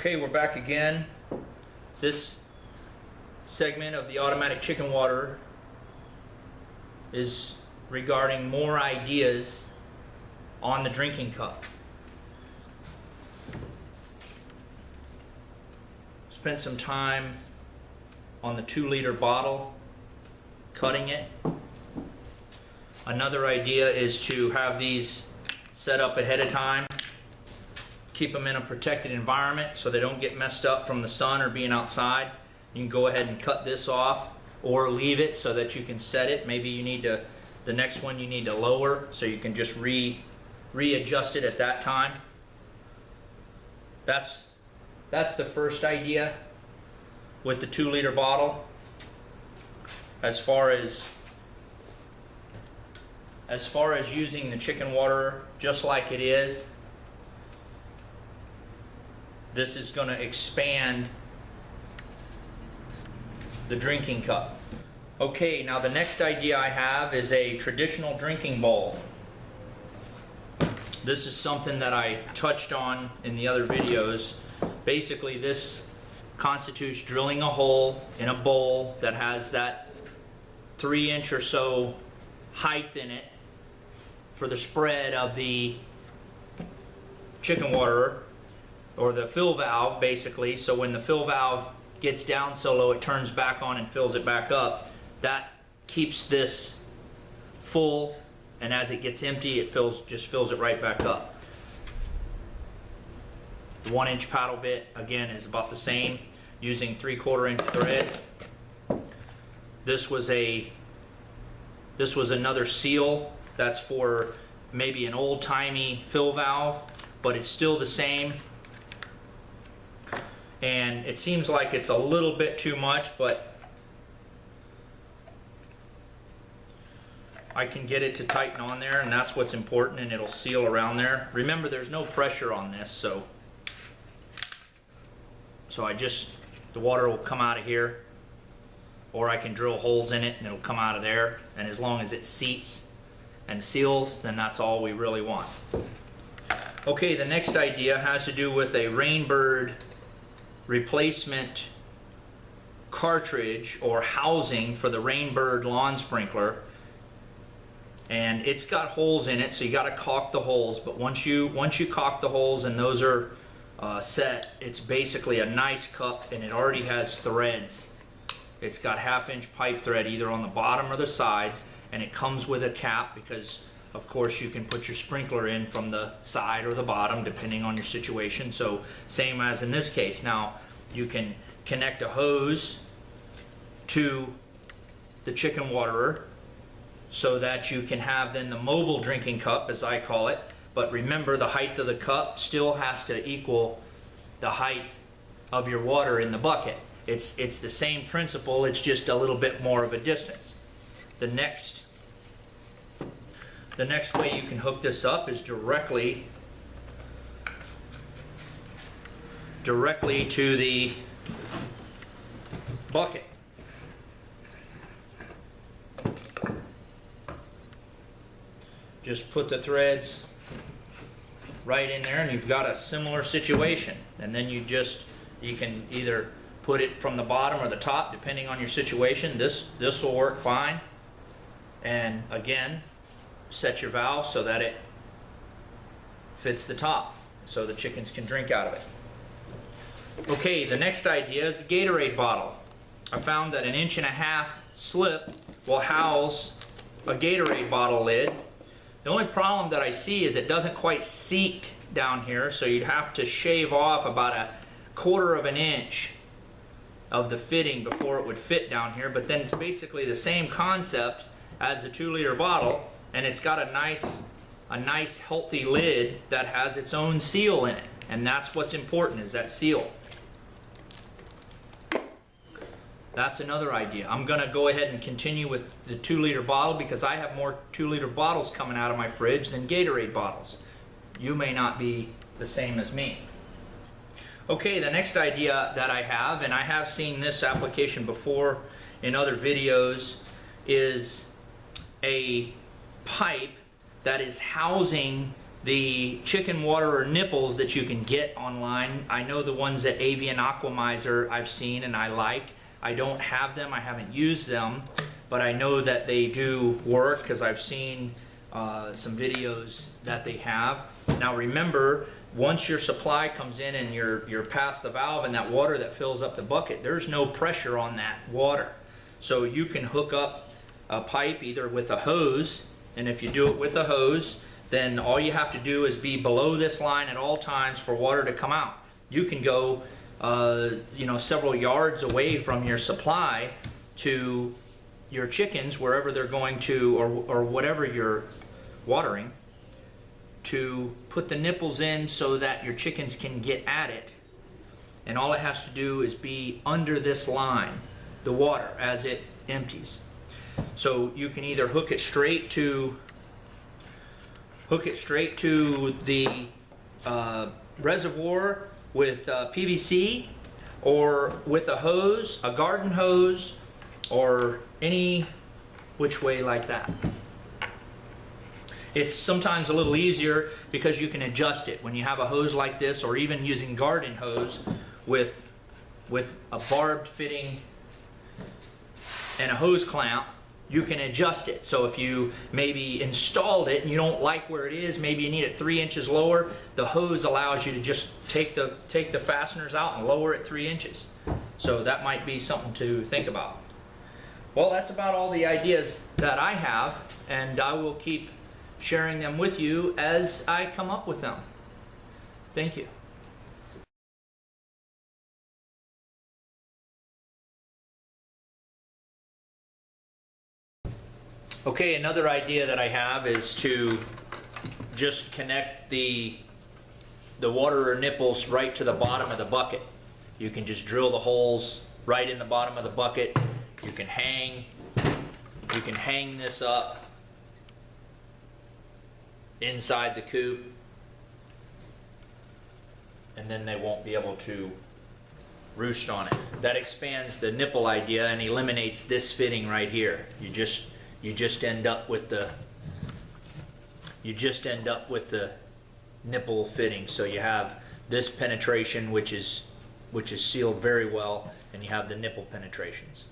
Okay, we're back again. This segment of the automatic chicken water is regarding more ideas on the drinking cup. Spent some time on the 2-liter bottle, cutting it. Another idea is to have these set up ahead of time. Keep them in a protected environment so they don't get messed up from the sun or being outside. You can go ahead and cut this off or leave it so that you can set it. Maybe you need to, the next one you need to lower so you can just readjust it at that time. That's the first idea with the 2-liter bottle. As far as using the chicken water just like it is, this is going to expand the drinking cup. Okay, now the next idea I have is a traditional drinking bowl. This is something that I touched on in the other videos. Basically, this constitutes drilling a hole in a bowl that has that 3-inch or so height in it for the spread of the chicken water, or the fill valve, basically. So when the fill valve gets down so low, it turns back on and fills it back up. That keeps this full, and as it gets empty, it just fills it right back up. The 1-inch paddle bit, again, is about the same, using 3/4-inch thread. This was another seal that's for maybe an old-timey fill valve, but it's still the same. And it seems like it's a little bit too much, but I can get it to tighten on there, and that's what's important, and it'll seal around there. Remember, there's no pressure on this, so the water will come out of here, or I can drill holes in it and it'll come out of there, and as long as it seats and seals, then that's all we really want. Okay, the next idea has to do with a Rainbird replacement cartridge or housing for the Rainbird lawn sprinkler, and it's got holes in it, so you got to caulk the holes. But once you caulk the holes and those are set, it's basically a nice cup, and it already has threads. It's got 1/2-inch pipe thread either on the bottom or the sides, and it comes with a cap because of course you can put your sprinkler in from the side or the bottom depending on your situation. So same as in this case. Now you can connect a hose to the chicken waterer so that you can have then the mobile drinking cup, as I call it. But remember, the height of the cup still has to equal the height of your water in the bucket. It's the same principle, it's just a little bit more of a distance. The next way you can hook this up is directly to the bucket. Just put the threads right in there and you've got a similar situation. And then you can either put it from the bottom or the top depending on your situation. This will work fine. And again, set your valve so that it fits the top so the chickens can drink out of it. Okay, the next idea is a Gatorade bottle. I found that an 1.5-inch slip will house a Gatorade bottle lid. The only problem that I see is it doesn't quite seat down here, so you'd have to shave off about 1/4 of an inch of the fitting before it would fit down here. But then it's basically the same concept as the 2-liter bottle, and it's got a nice healthy lid that has its own seal in it, and that's what's important, is that seal. That's another idea. I'm going to go ahead and continue with the 2-liter bottle because I have more 2-liter bottles coming out of my fridge than Gatorade bottles. You may not be the same as me. Okay, the next idea that I have, and I have seen this application before in other videos, is a pipe that is housing the chicken water or nipples that you can get online, I know the ones at Avian Aquamizer I've seen and I like. I don't have them, I haven't used them, but I know that they do work because I've seen some videos that they have. Now remember, once your supply comes in and you're past the valve and that water that fills up the bucket, there's no pressure on that water. So you can hook up a pipe either with a hose, and if you do it with a hose, then all you have to do is be below this line at all times for water to come out. You can go you know, several yards away from your supply to your chickens, wherever they're going to, or whatever you're watering, to put the nipples in so that your chickens can get at it. And all it has to do is be under this line, the water, as it empties. So you can either hook it straight to the reservoir with PVC, or with a hose, a garden hose, or any which way like that. It's sometimes a little easier because you can adjust it. When you have a hose like this, or even using garden hose with a barbed fitting and a hose clamp, you can adjust it. So if you maybe installed it and you don't like where it is, maybe you need it 3 inches lower, the hose allows you to just take the fasteners out and lower it 3 inches. So that might be something to think about. Well, that's about all the ideas that I have, and I will keep sharing them with you as I come up with them. Thank you. Okay, another idea that I have is to just connect the water or nipples right to the bottom of the bucket. You can just drill the holes right in the bottom of the bucket. You can hang this up inside the coop, and then they won't be able to roost on it. That expands the nipple idea and eliminates this fitting right here. You just end up with the nipple fitting. So you have this penetration, which is sealed very well, and you have the nipple penetrations.